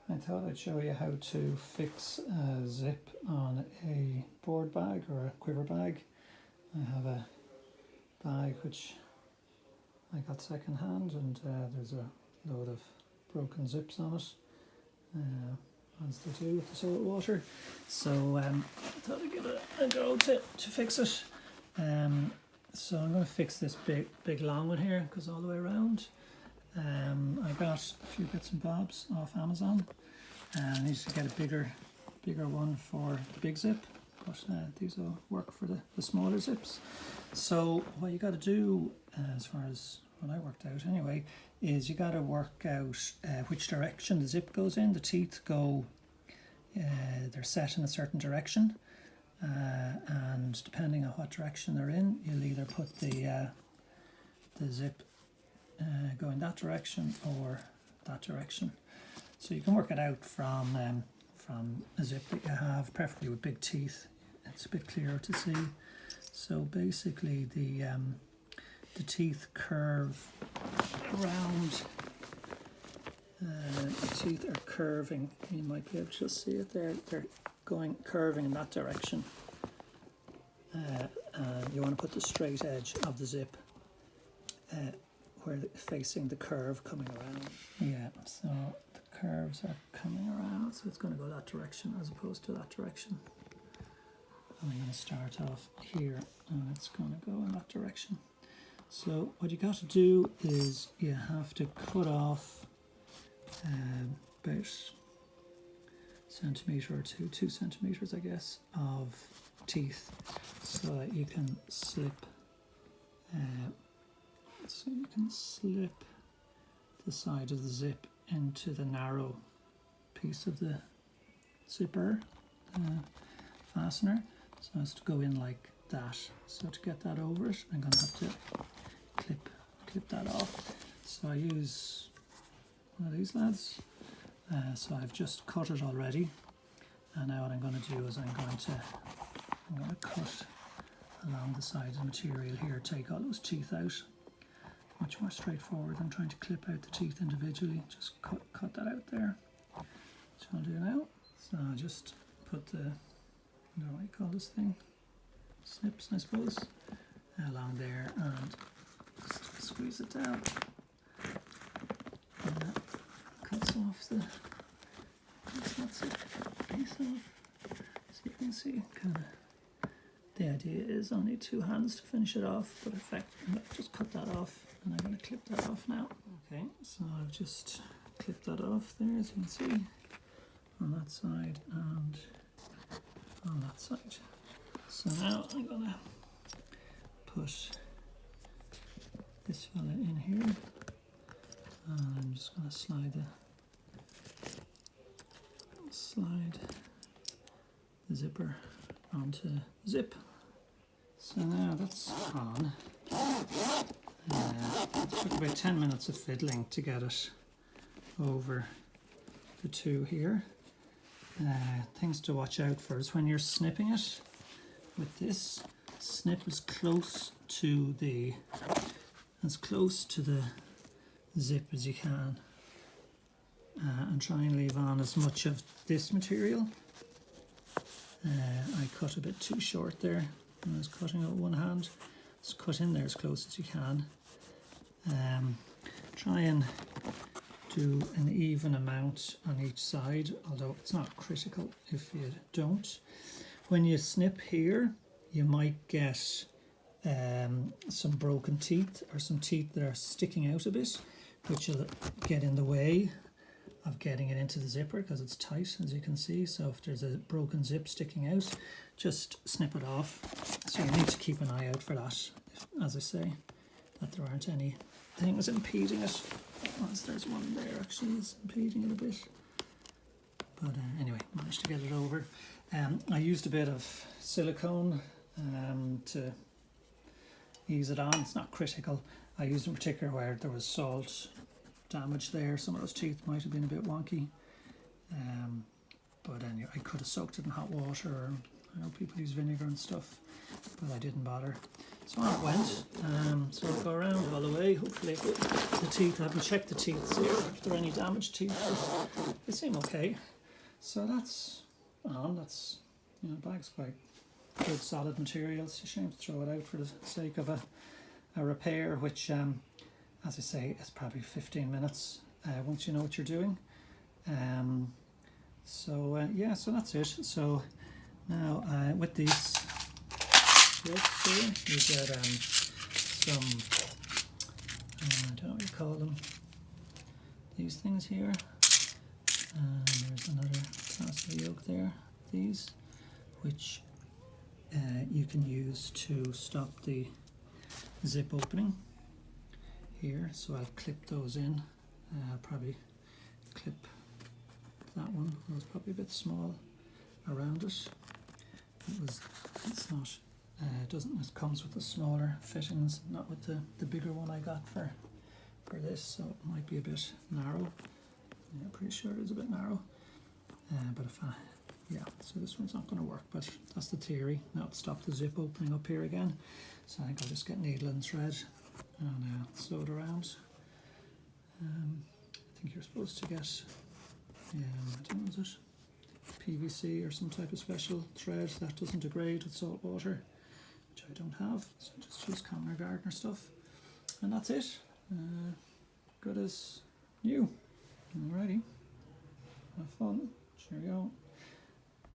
I thought I'd show you how to fix a zip on a board bag or a quiver bag. I have a bag which I got second hand, and there's a load of broken zips on it, as they do with the salt water. So I thought I'd give it a go to fix it. So I'm going to fix this big long one here, goes all the way around. I got a few bits and bobs off Amazon. I need to get a bigger one for the big zip, but these will work for the smaller zips. So what you got to do, as far as what I worked out anyway, is you got to work out which direction the zip goes in. The teeth go, they're set in a certain direction, and depending on what direction they're in, you'll either put the zip go in that direction or that direction. So you can work it out from a zip that you have, preferably with big teeth. It's a bit clearer to see. So basically the teeth curve around. The teeth are curving. You might be able to just see it there. They're curving in that direction. You want to put the straight edge of the zip where facing the curve coming around. Yeah, so the curves are coming around, so it's going to go that direction as opposed to that direction. And I'm going to start off here, and it's going to go in that direction. So what you got to do is you have to cut off about centimetre or 2 centimetres, I guess, of teeth, so that you can slip. So you can slip the side of the zip into the narrow piece of the zipper fastener, so as to go in like that. So to get that over it, I'm going to have to clip that off. So I use one of these lads. So I've just cut it already, and now what I'm going to do is I'm going to cut along the side of the material here, take all those teeth out. Much more straightforward than trying to clip out the teeth individually. Just cut that out there. So I'll do now. So I'll just put the, I don't know what you call this thing, snips, I suppose, along there, and just squeeze it down. And that cuts off the, that's it, piece off. So you can see kind of, the idea is I need 2 hands to finish it off, but in fact, just cut that off, and I'm going to clip that off now. Okay, so I've just clipped that off there, as you can see, on that side and on that side. So now I'm going to put this fella in here, and I'm just going to slide the zipper onto zip. So now that's on. It took about 10 minutes of fiddling to get it over the 2 here. Things to watch out for is when you're snipping it with this, snip as close to the zip as you can, and try and leave on as much of this material. I cut a bit too short there when I was cutting out one hand. Just cut in there as close as you can. Try and do an even amount on each side, although it's not critical if you don't. When you snip here, you might get some broken teeth or some teeth that are sticking out a bit, which will get in the way of getting it into the zipper because it's tight, as you can see. So if there's a broken zip sticking out, just snip it off. So you need to keep an eye out for that, as I say, that there aren't any things impeding it. Once there's one there actually is impeding it a bit. But anyway, managed to get it over. I used a bit of silicone to ease it on. It's not critical. I used in particular where there was salt damage there. Some of those teeth might have been a bit wonky, but anyway, I could have soaked it in hot water, or I know people use vinegar and stuff, but I didn't bother. So on it went. So I'll go around all the way. Hopefully the teeth, I haven't checked the teeth here, if there are any damaged teeth, but they seem okay. So that's on. That's, you know, the bag's quite good solid material. It's a shame to throw it out for the sake of a repair, which as I say, it's probably 15 minutes once you know what you're doing. Yeah, so that's it. So now with these ropes here, you get some, I don't know what you call them, these things here. And there's another class of yoke there, these, which you can use to stop the zip opening here. So I'll clip those in. I'll probably clip that one. It was probably a bit small around it. It's not. It comes with the smaller fittings, not with the bigger one I got for this. So it might be a bit narrow. I'm pretty sure it's a bit narrow. But so this one's not going to work. But that's the theory. Now to stop the zip opening up here again. So I think I'll just get needle and thread and sew it around. I think you're supposed to get, I don't know, is it PVC or some type of special thread that doesn't degrade with salt water, which I don't have, so just use common gardener stuff. And that's it. Good as new. Alrighty. Have fun. Cheerio.